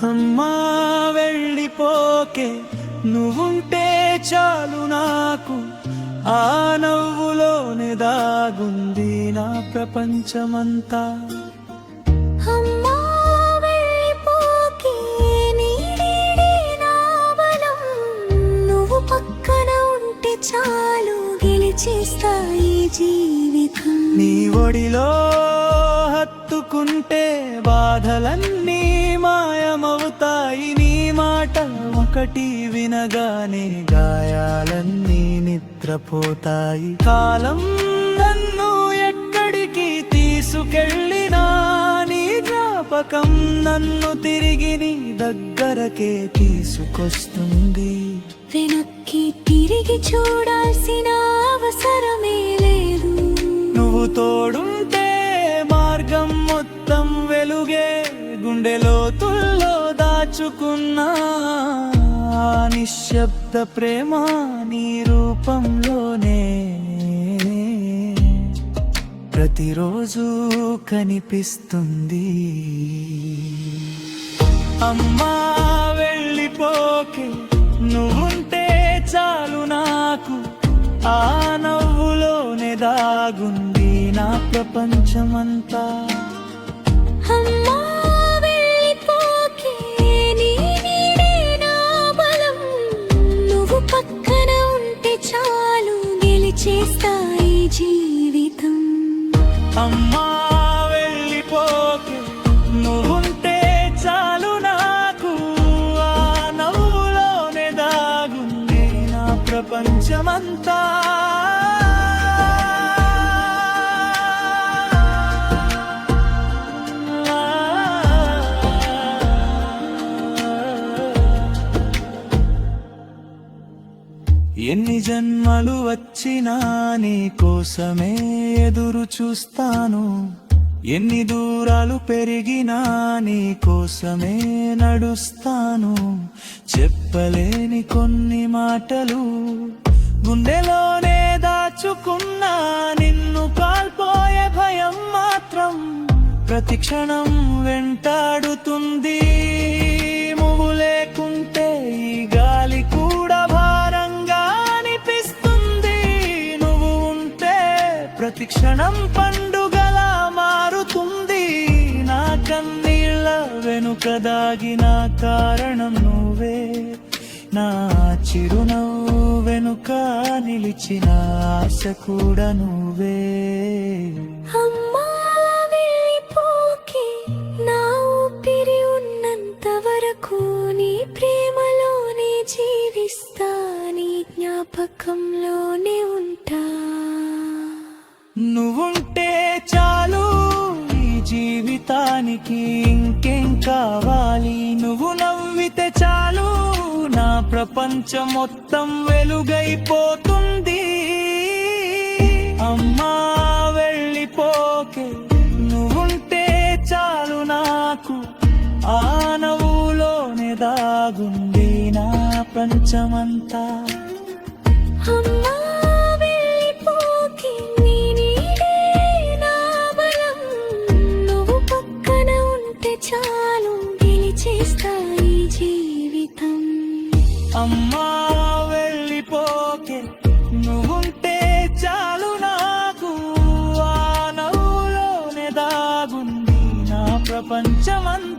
అమ్మా వెళ్ళిపోకే, నువ్వుంటే చాలు నాకు, ఆ నవ్వులోనే దాగుంది నా ప్రపంచమంతా. చాలు గెలిచేస్తాయి జీవితం. నీ ఒడిలో హత్తుకుంటే బాధలన్నీ మాయమవుతాయి. నీ మాట ఒకటి వినగానే గాయాలన్నీ నిద్రపోతాయి. కాలం నన్ను ఎక్కడికి తీసుకెళ్ళినా నీ జ్ఞాపకం నన్ను తిరిగి నీ దగ్గరకే తీసుకొస్తుంది. వెనక్కి తిరిగి చూడాల్సిన అవసరమే లేదు. నువ్వు తోడుంటే మార్గం మొత్తం వెలుగే. గుండె లోతుల్లో దాచుకున్నా నిశ్శబ్ద ప్రేమ నీ రూపంలోనే ప్రతిరోజు కనిపిస్తుంది. అమ్మా వెళ్ళిపోకే, నువ్వుంటే చాలు నాకు, ఆ నవ్వులోనే దాగుంది నా ప్రపంచమంతా. అమ్మా వెళ్ళిపోకే, నీ నీడే నా బలం. నువ్వు పక్కన ఉంటే చాలు గెలిచేస్తాయి జీవితం. అమ్మా వెళ్ళిపోకే, నువ్వుంటే చాలు నాకు, ఆ నవ్వులోనే దాగుంది నా ప్రపంచమంతా. ఎన్ని జన్మలు వచ్చినా నీ కోసమే ఎదురు చూస్తాను. ఎన్ని దూరాలు పెరిగినా నీ కోసమే నడుస్తాను. చెప్పలేని కొన్ని మాటలు గుండెలోనే దాచుకున్నా, నిన్ను కాల్పోయే భయం మాత్రం ప్రతి క్షణం వెంటాడుతుంది. నువ్వు లేకుంటే ఈ గాలి కూడా భారంగా అనిపిస్తుంది. నువ్వు ఉంటే ప్రతి క్షణం పండుగలా మారుతుంది. నా కన్నీళ్ళ వెనుక దాగిన కారణం నువ్వే, నా చిరునవ్వు వెనుక నిలిచిన ఆశ కూడా నువ్వే. అమ్మా వెళ్ళిపోకే, నా ఊపిరి ఉన్నంత వరకు నీ ప్రేమలోనే జీవిస్తా, నీ జ్ఞాపకంలోనే ఉంటా. నువ్వుంటే చాలు ఈ జీవితానికి, ఇంకేం కావాలి? నువ్వు నవ్వితే చాలు నా ప్రపంచం మొత్తం వెలుగైపోతుంది. అమ్మా వెళ్ళిపోకే, నువ్వుంటే చాలు నాకు, ఆ నవ్వులోనే దాగుంది నా ప్రపంచమంతా. అమ్మా వెళ్ళిపోకే, నీ నీడే నా బలం. నువ్వు పక్కన ఉంటే చాలు గెలిచేస్తాయి జీవితం. అమ్మా వెళ్ళిపోకే, నువ్వుంటే చాలు నాకు, ఆ నవ్వులోనే దాగుంది నా ప్రపంచమంతా.